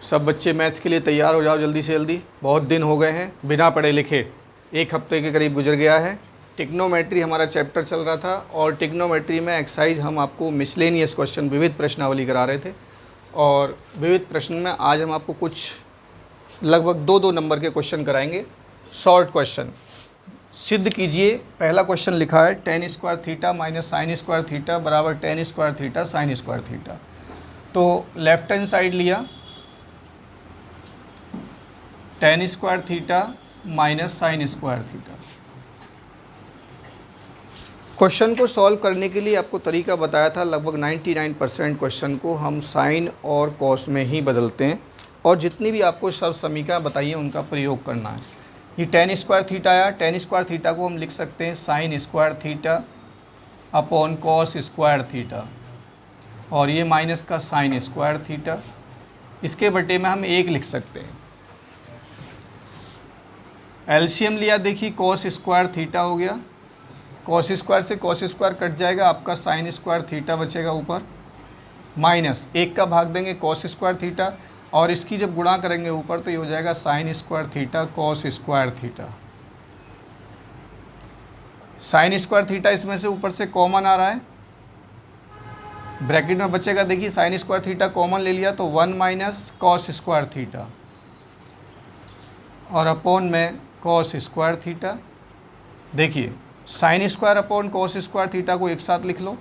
सब बच्चे मैथ्स के लिए तैयार हो जाओ जल्दी से जल्दी। बहुत दिन हो गए हैं बिना पढ़े लिखे, एक हफ्ते के करीब गुजर गया है। टिग्नोमेट्री हमारा चैप्टर चल रहा था और टिग्नोमेट्री में एक्सरसाइज हम आपको मिसलेनियस क्वेश्चन विविध प्रश्नावली करा रहे थे। और विविध प्रश्न में आज हम आपको कुछ लगभग 2-2 नंबर के क्वेश्चन कराएंगे, शॉर्ट क्वेश्चन। सिद्ध कीजिए। पहला क्वेश्चन लिखा है tan square theta minus sine square theta बराबर tan square theta sine square theta. तो लेफ्ट हैंड साइड लिया tan square theta minus sine square theta. Question को सॉल्व करने के लिए आपको तरीका बताया था। लगभग 99% क्वेश्चन को हम साइन और कॉस में ही बदलते हैं और जितनी भी आपको सब समीकरण बताइए उनका प्रयोग करना है। ये tan स्क्वायर थीटा आया, tan स्क्वायर थीटा को हम लिख सकते हैं sine square theta upon cos square theta और ये माइनस का साइन स्क्वायर थीटा, इसके बटे में हम 1 लिख सकते हैं। एलसीएम लिया, देखिए कॉस स्क्वायर थीटा हो गया, कॉस स्क्वायर से कॉस स्क्वायर कट जाएगा, आपका साइन स्क्वायर थीटा बचेगा ऊपर, माइनस 1 का भाग देंगे कॉस स्क्वायर थीटा और इसकी जब गुणा करेंगे ऊपर तो ये हो जाएगा sine square theta cos square theta. Sine square theta इसमें से ऊपर से कॉमन आ रहा है, ब्रैकेट में बचेगा, देखिए साइन स्क्वायर थीटा कॉमन ले लिया तो 1 माइनस कॉस स्क्वायर थीटा और अपॉन में कॉस स्क्वायर थीटा। देखिए sine square upon cos square theta को एक साथ लिख लो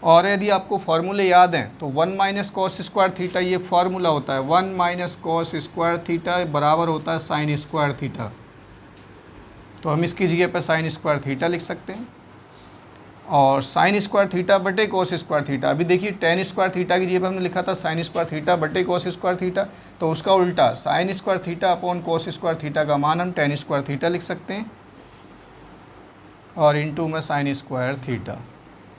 और यदि आपको फॉर्मूले याद हैं तो 1 माइनस कॉस स्क्वायर थीटा ये फार्मूला होता है, 1 माइनस कॉस स्क्वायर थीटा बराबर होता है साइन स्क्वायर थीटा। तो हम इसकी जगह पर साइन स्क्वायर थीटा लिख सकते हैं और साइन स्क्वायर थीटा बटे कॉस स्क्वायर थीटा। अभी देखिए tan स्क्वायर थीटा की जगह पर हमने लिखा था साइन स्क्वायर थीटा बटे कॉस स्क्वायर थीटा, तो उसका उल्टा sine square theta upon cos square theta का मान हम tan स्क्वायर थीटा लिख सकते हैं और इनटू में साइन स्क्वायर थीटा।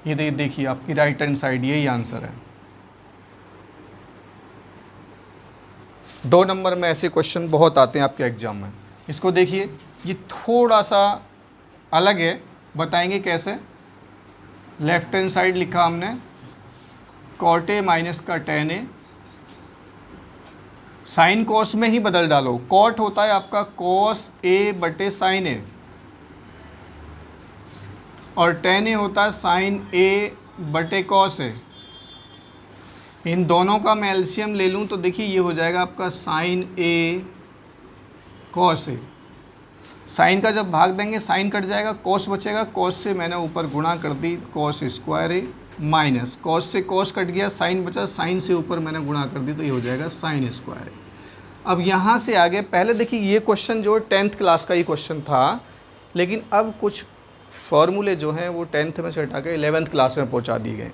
ये देखिए आपकी राइट हैंड साइड यही आंसर है। 2 नंबर में ऐसे क्वेश्चन बहुत आते हैं आपके एग्जाम में। इसको देखिए, ये थोड़ा सा अलग है, बताएंगे कैसे। लेफ्ट हैंड साइड लिखा हमने कॉट ए माइनस का tan ए, साइन कॉस में ही बदल डालो। कॉट होता है आपका कॉस ए बटे साइन ए और tan ए होता है साइन ए बटे कॉस ए। इन दोनों का मैं एलसीएम ले लूँ तो देखिए ये हो जाएगा आपका sign A cos A. Sign का जब भाग देंगे साइन कट जाएगा, कॉस बचेगा, कॉस से मैंने ऊपर गुणा कर दी cos square A minus cos से कॉस कट गया, साइन बचा, साइन से ऊपर मैंने गुणा कर दी तो ये हो जाएगा साइन स्क्वायर ए। अब यहाँ से आगे पहले देखिए ये क्वेश्चन जो 10th क्लास का ही क्वेश्चन था, लेकिन अब कुछ फॉर्मूले जो हैं वो 10th में से हटा के 11th क्लास में पहुँचा दिए गए।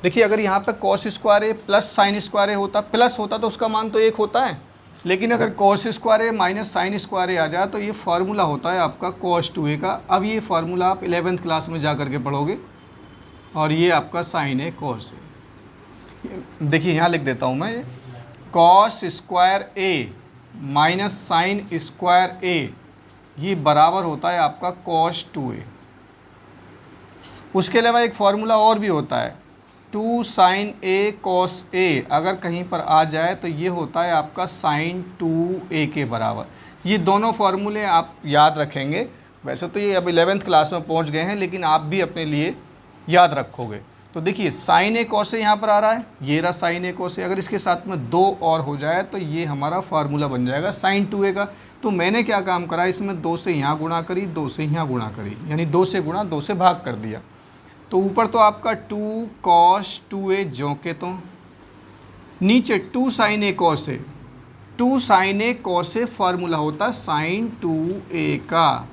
देखिए अगर यहाँ पर कॉस स्क्वायर ए प्लस साइन स्क्वायर ए होता, प्लस होता तो उसका मान तो 1 होता है, लेकिन अगर cos square A minus sine square ए आ जाए तो ये फार्मूला होता है आपका कॉस 2a का। अब ये फार्मूला आप 11th क्लास में जा करके पढ़ोगे और ये आपका साइन ए कॉस ए। देखिए यहाँ लिख देता हूँ मैं, cos square A minus sine square ए ये बराबर होता है आपका कॉस 2a। उसके अलावा एक फार्मूला और भी होता है 2 साइन ए कॉस ए, अगर कहीं पर आ जाए तो ये होता है आपका साइन 2a के बराबर। ये दोनों फार्मूले आप याद रखेंगे। वैसे तो ये अब 11th क्लास में पहुंच गए हैं, लेकिन आप भी अपने लिए याद रखोगे। तो देखिए साइन ए कॉस ए यहाँ पर आ रहा है, ये रहा साइन ए कॉस ए, अगर इसके साथ में 2 और हो जाए तो ये हमारा फार्मूला बन जाएगा साइन 2a का। तो मैंने क्या काम करा, इसमें 2 से यहाँ गुणा करी, 2 से यहाँ गुणा करी, यानी 2 से गुणा 2 से भाग कर दिया। तो ऊपर तो आपका 2 cos 2a ज्यों के तो, नीचे 2 sin a cos a, 2 sin a cos a formula होता है sin 2a का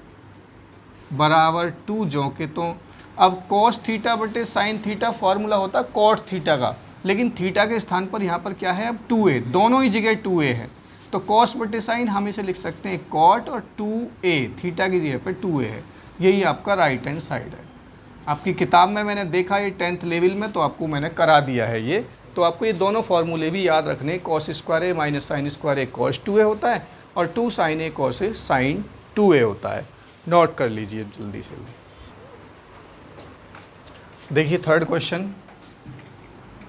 बराबर 2 ज्यों के तो। अब cos थीटा बटे sin थीटा फार्मूला होता है cot थीटा का, लेकिन थीटा के स्थान पर यहाँ पर क्या है अब 2a, दोनों ही जगह 2a है, तो cos बटे sin हम इसे लिख सकते हैं cot और 2a थीटा की जगह पर 2a है। यही आपका राइट हैंड साइड है। आपकी किताब में मैंने देखा ये 10th लेवल में, तो आपको मैंने करा दिया है ये। तो आपको ये दोनों फार्मूले भी याद रखने, cos square A minus sine square A cos 2a होता है और 2 sine A cos A sine 2a होता है। नोट कर लीजिए जल्दी से। देखिए third question,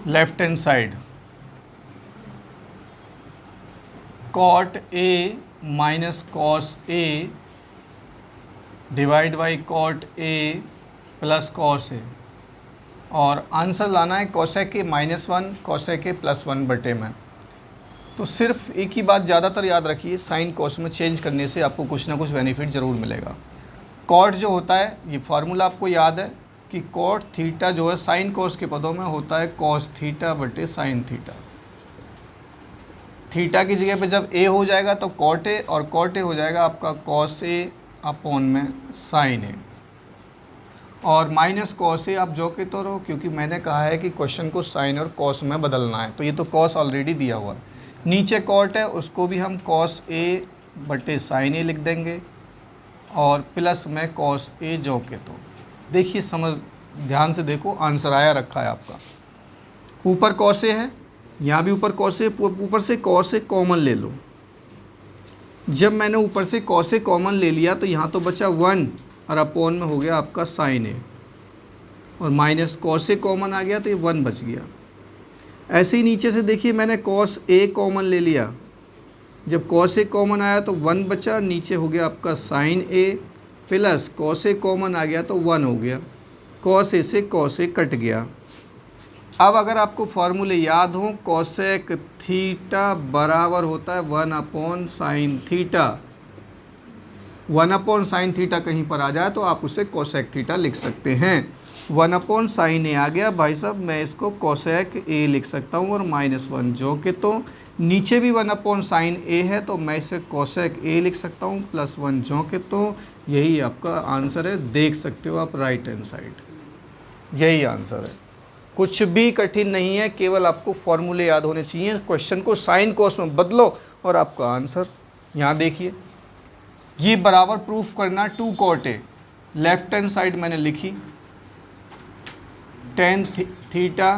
left hand side cot A minus cos A divide by cot A plus cos A, और आंसर लाना है कोसेक के -1 कोसेक के +1 बटे में। तो सिर्फ एक ही बात ज़्यादातर याद रखिए, साइन कोस में चेंज करने से आपको कुछ ना कुछ बेनिफिट ज़रूर मिलेगा। कॉट जो होता है, ये फार्मूला आपको याद है कि कॉट थीटा जो है साइन कोस के पदों में होता है कॉस थीटा बटे साइन थीटा। थीटा की जगह पे जब ए हो जाएगा तो कॉट ए, और कॉट ए हो जाएगा आपका कॉस ए अपॉन में साइन ए, और माइनस कॉस ए आप जो के तो रहो, क्योंकि मैंने कहा है कि क्वेश्चन को साइन और कॉस में बदलना है। तो ये तो कॉस ऑलरेडी दिया हुआ है, नीचे कॉट है उसको भी हम कॉस ए बटे साइन ए लिख देंगे, और प्लस में कॉस ए जो के तो। देखिए समझ ध्यान से देखो, आंसर आया रखा है आपका। ऊपर कॉस ए है, यहाँ भी ऊपर कॉस ए, ऊपर से कॉस ए कॉमन ले लो। जब मैंने ऊपर से कॉस ए कॉमन ले लिया तो यहाँ तो बचा 1 और अपॉन में हो गया आपका साइन ए, और माइनस कॉस ए कॉमन आ गया तो ये 1 बच गया। ऐसे ही नीचे से देखिए मैंने कॉस ए कॉमन ले लिया, जब कॉस ए कॉमन आया तो 1 बचा, नीचे हो गया आपका साइन ए, प्लस कॉस ए कॉमन आ गया तो 1 हो गया, कॉस ए से कॉस ए कट गया। अब अगर आपको फॉर्मूले याद हो, कोसेक थीटा बराबर होता है 1 upon sine theta. 1 upon sine theta कहीं पर आ जाए तो आप उसे कोसेक थीटा लिख सकते हैं। 1 अपॉन साइन ए आ गया भाई साहब, मैं इसको कोसेक ए लिख सकता हूँ, और -1 जो कि तो नीचे भी 1 अपॉन साइन ए है तो मैं इसे कोसेक ए लिख सकता हूँ, +1 जो कि तो यही आपका आंसर है। देख सकते हो आप राइट हैंड साइड, यही आंसर है। कुछ भी कठिन नहीं है, केवल आपको फॉर्मूले याद होने चाहिए। क्वेश्चन को साइन कोस में बदलो और आपका आंसर यहाँ देखिए। ये बराबर प्रूफ करना 2 cot A, left hand side मैंने लिखी tan थीटा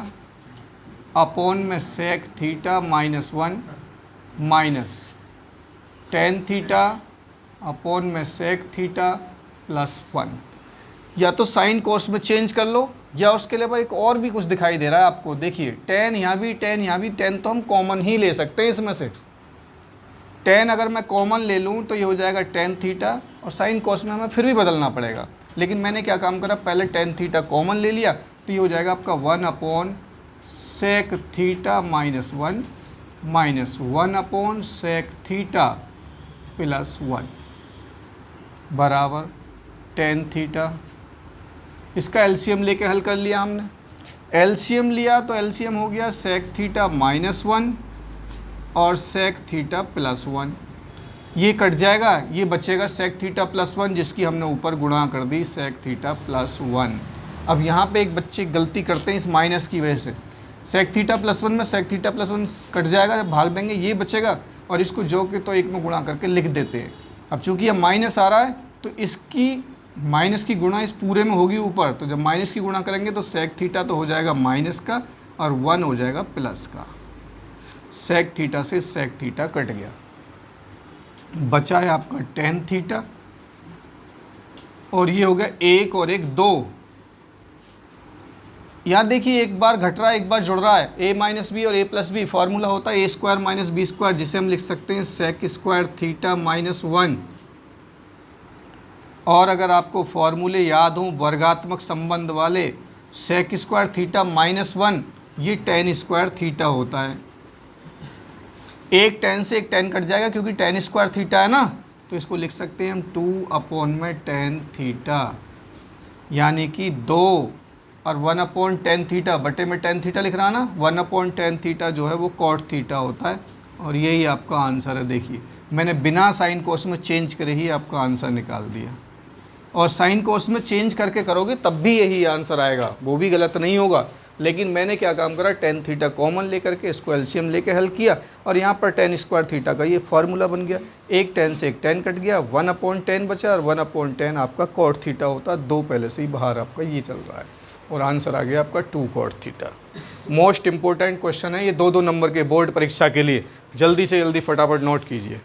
अपॉन में sec theta -1 minus tan theta upon में सेक थीटा +1। या तो साइन कोस में चेंज कर लो, या उसके अलावा एक और भी कुछ दिखाई दे रहा है आपको। देखिए tan यहाँ भी, tan यहाँ भी, tan तो हम कॉमन ही ले सकते हैं इसमें से। tan अगर मैं कॉमन ले लूँ तो ये हो जाएगा tan थीटा, और साइन कोस में हमें फिर भी बदलना पड़ेगा। लेकिन मैंने क्या काम करा, पहले tan थीटा कॉमन ले लिया तो ये हो जाएगा आपका 1 upon sec theta -1 minus 1 upon sec theta +1 बराबर tan थीटा। इसका एलसीएम लेके हल कर लिया हमने। एलसीएम लिया तो एलसीएम हो गया सेक थीटा -1 और सेक थीटा +1। ये कट जाएगा, ये बचेगा सेक थीटा +1, जिसकी हमने ऊपर गुणा कर दी सेक थीटा +1। अब यहाँ पे एक बच्चे गलती करते हैं इस माइनस की वजह से। सेक थीटा +1 में सेक थीटा +1 कट जाएगा, जब भाग देंगे ये बचेगा, और इसको जो कि तो 1 में गुणा करके लिख देते हैं। अब चूँकि यह माइनस आ रहा है तो इसकी माइनस की गुणा इस पूरे में होगी ऊपर, तो जब माइनस की गुणा करेंगे तो सेक थीटा तो हो जाएगा माइनस का, और 1 हो जाएगा प्लस का। सेक थीटा से सेक थीटा कट गया, बचा है आपका tan थीटा, और ये हो गया 1 और 1 2। यहाँ देखिए एक बार घट रहा है एक बार जुड़ रहा है, a माइनस बी और a प्लस बी। फार्मूला होता है a² - b², जिसे हम लिख सकते हैं sec² थीटा -1। और अगर आपको फॉर्मूले याद हों वर्गात्मक संबंध वाले, sec² थीटा -1 ये tan² थीटा होता है। एक tan से एक tan कट जाएगा क्योंकि tan² थीटा है ना, तो इसको लिख सकते हैं हम 2 अपॉन में tan थीटा, यानी कि 2 और 1 अपॉन tan थीटा बटे में tan थीटा लिख रहा है ना। 1 अपॉन tan थीटा जो है वो cot थीटा होता है, और यही आपका आंसर है। देखिए मैंने बिना साइन कोस में चेंज करे ही आपका आंसर निकाल दिया, और साइन कोस में चेंज करके करोगे तब भी यही आंसर आएगा, वो भी गलत नहीं होगा। लेकिन मैंने क्या काम करा, tan थीटा कॉमन लेकर के इसको एलसीएम लेके हल किया, और यहाँ पर tan² थीटा का ये फार्मूला बन गया। एक tan से एक tan कट गया, 1 अपॉन tan बचा, और 1 अपॉन tan आपका cot थीटा होता है। 2 पहले से ही बाहर आपका ये चल रहा है, और आंसर आ गया आपका 2 cot theta. Most important question है ये 2-2 नंबर के बोर्ड परीक्षा के लिए, जल्दी से जल्दी फटाफट नोट कीजिए।